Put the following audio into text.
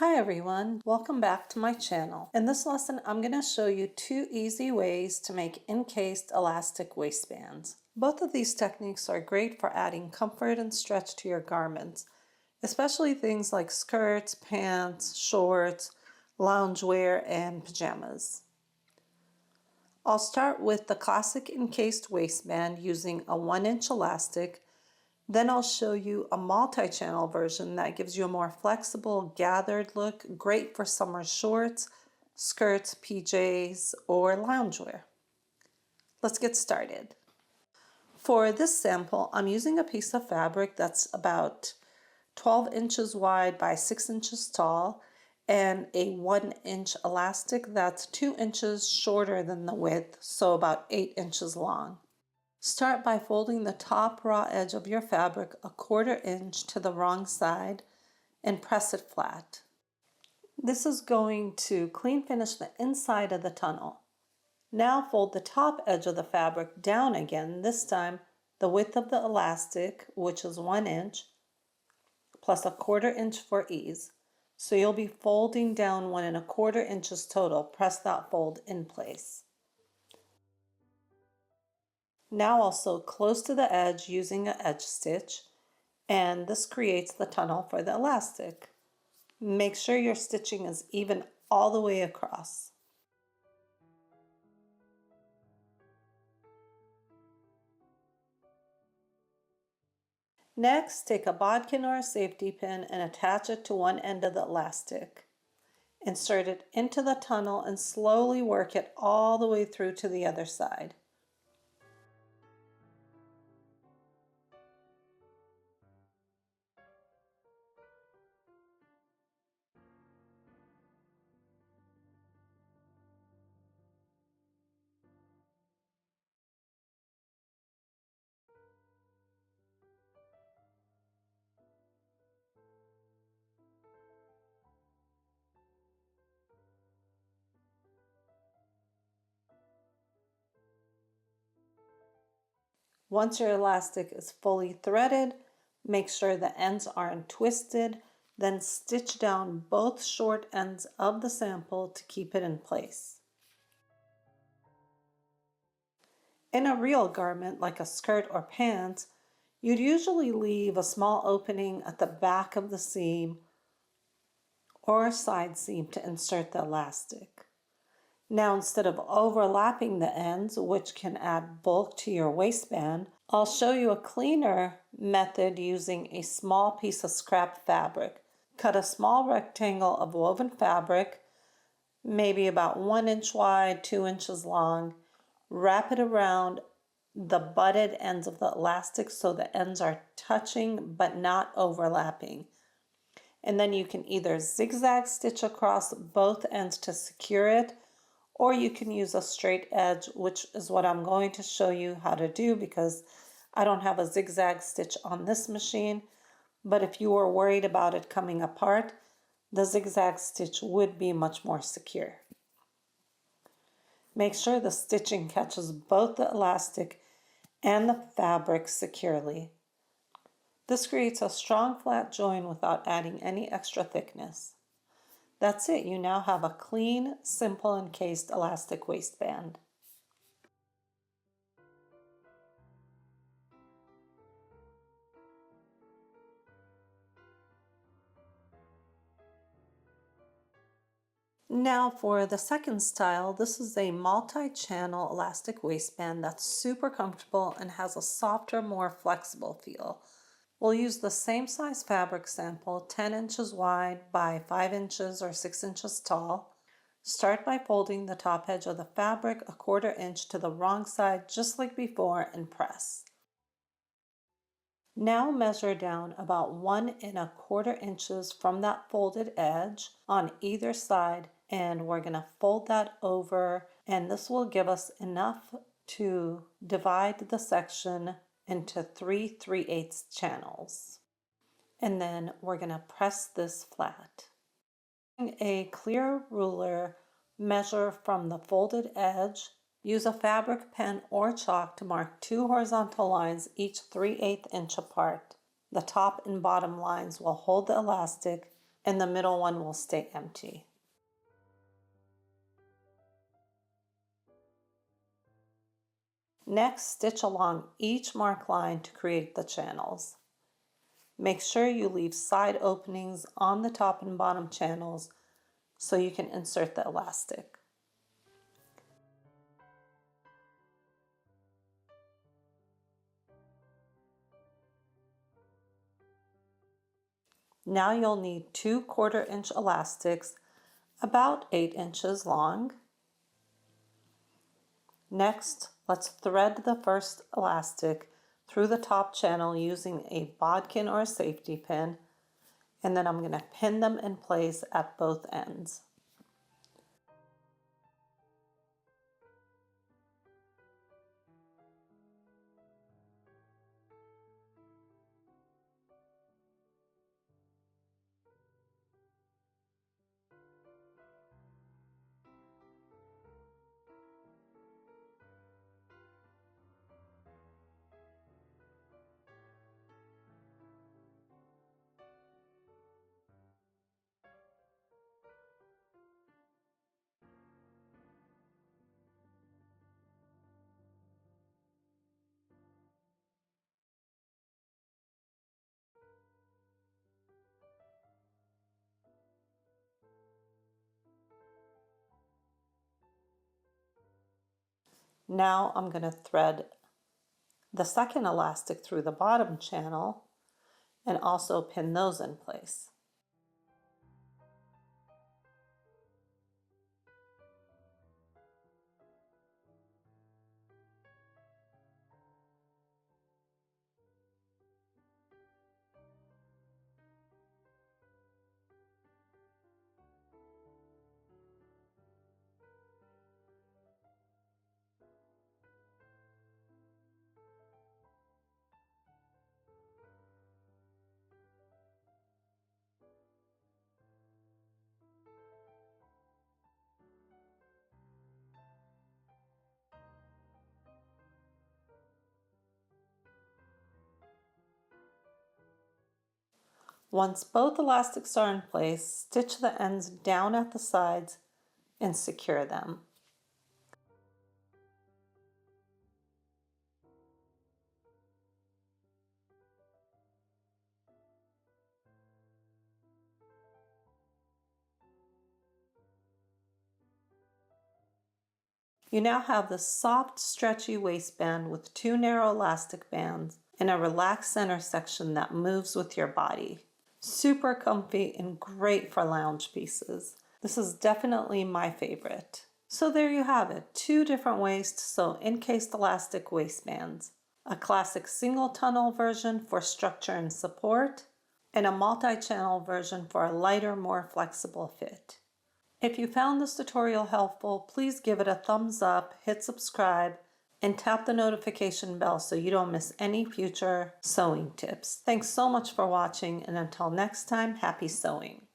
Hi everyone, welcome back to my channel. In this lesson, I'm going to show you 2 easy ways to make encased elastic waistbands. Both of these techniques are great for adding comfort and stretch to your garments, especially things like skirts, pants, shorts, loungewear, and pajamas. I'll start with the classic encased waistband using a 1-inch elastic. Then I'll show you a multi-channel version that gives you a more flexible, gathered look, great for summer shorts, skirts, PJs, or loungewear. Let's get started. For this sample, I'm using a piece of fabric that's about 12 inches wide by 6 inches tall and a 1-inch elastic that's 2 inches shorter than the width, so about 8 inches long. Start by folding the top raw edge of your fabric a 1/4 inch to the wrong side and press it flat. This is going to clean finish the inside of the tunnel. Now fold the top edge of the fabric down again, this time the width of the elastic, which is 1 inch, plus a 1/4 inch for ease. So you'll be folding down 1 1/4 inches total. Press that fold in place. Now I'll sew close to the edge using an edge stitch, and this creates the tunnel for the elastic. Make sure your stitching is even all the way across. Next, take a bodkin or a safety pin and attach it to one end of the elastic. Insert it into the tunnel and slowly work it all the way through to the other side. Once your elastic is fully threaded, make sure the ends aren't twisted, then stitch down both short ends of the sample to keep it in place. In a real garment like a skirt or pants, you'd usually leave a small opening at the back of the seam or a side seam to insert the elastic. Now, instead of overlapping the ends, which can add bulk to your waistband, I'll show you a cleaner method using a small piece of scrap fabric. Cut a small rectangle of woven fabric, maybe about 1 inch wide, 2 inches long. Wrap it around the butted ends of the elastic so the ends are touching but not overlapping. And then you can either zigzag stitch across both ends to secure it, or you can use a straight edge, which is what I'm going to show you how to do because I don't have a zigzag stitch on this machine. But if you were worried about it coming apart, the zigzag stitch would be much more secure. Make sure the stitching catches both the elastic and the fabric securely. This creates a strong flat join without adding any extra thickness. That's it. You now have a clean, simple encased elastic waistband. Now for the second style, this is a multi-channel elastic waistband that's super comfortable and has a softer, more flexible feel. We'll use the same size fabric sample, 10 inches wide by 5 inches or 6 inches tall. Start by folding the top edge of the fabric a 1/4 inch to the wrong side, just like before, and press. Now measure down about 1 1/4 inches from that folded edge on either side, and we're going to fold that over, and this will give us enough to divide the section into 3 3/8 channels. And then we're going to press this flat. A clear ruler, measure from the folded edge. Use a fabric pen or chalk to mark 2 horizontal lines, each 3/8 inch apart. The top and bottom lines will hold the elastic, and the middle one will stay empty. Next, stitch along each marked line to create the channels. Make sure you leave side openings on the top and bottom channels so you can insert the elastic. Now you'll need 2 1/4-inch elastics about 8 inches long. Next, let's thread the first elastic through the top channel using a bodkin or a safety pin, and then I'm going to pin them in place at both ends. Now I'm going to thread the second elastic through the bottom channel and also pin those in place. Once both elastics are in place, stitch the ends down at the sides and secure them. You now have the soft, stretchy waistband with 2 narrow elastic bands and a relaxed center section that moves with your body. Super comfy and great for lounge pieces. This is definitely my favorite. So there you have it, 2 different ways to sew encased elastic waistbands. A classic single tunnel version for structure and support, and a multi-channel version for a lighter, more flexible fit. If you found this tutorial helpful, please give it a thumbs up, hit subscribe, and tap the notification bell so you don't miss any future sewing tips. Thanks so much for watching, and until next time, happy sewing.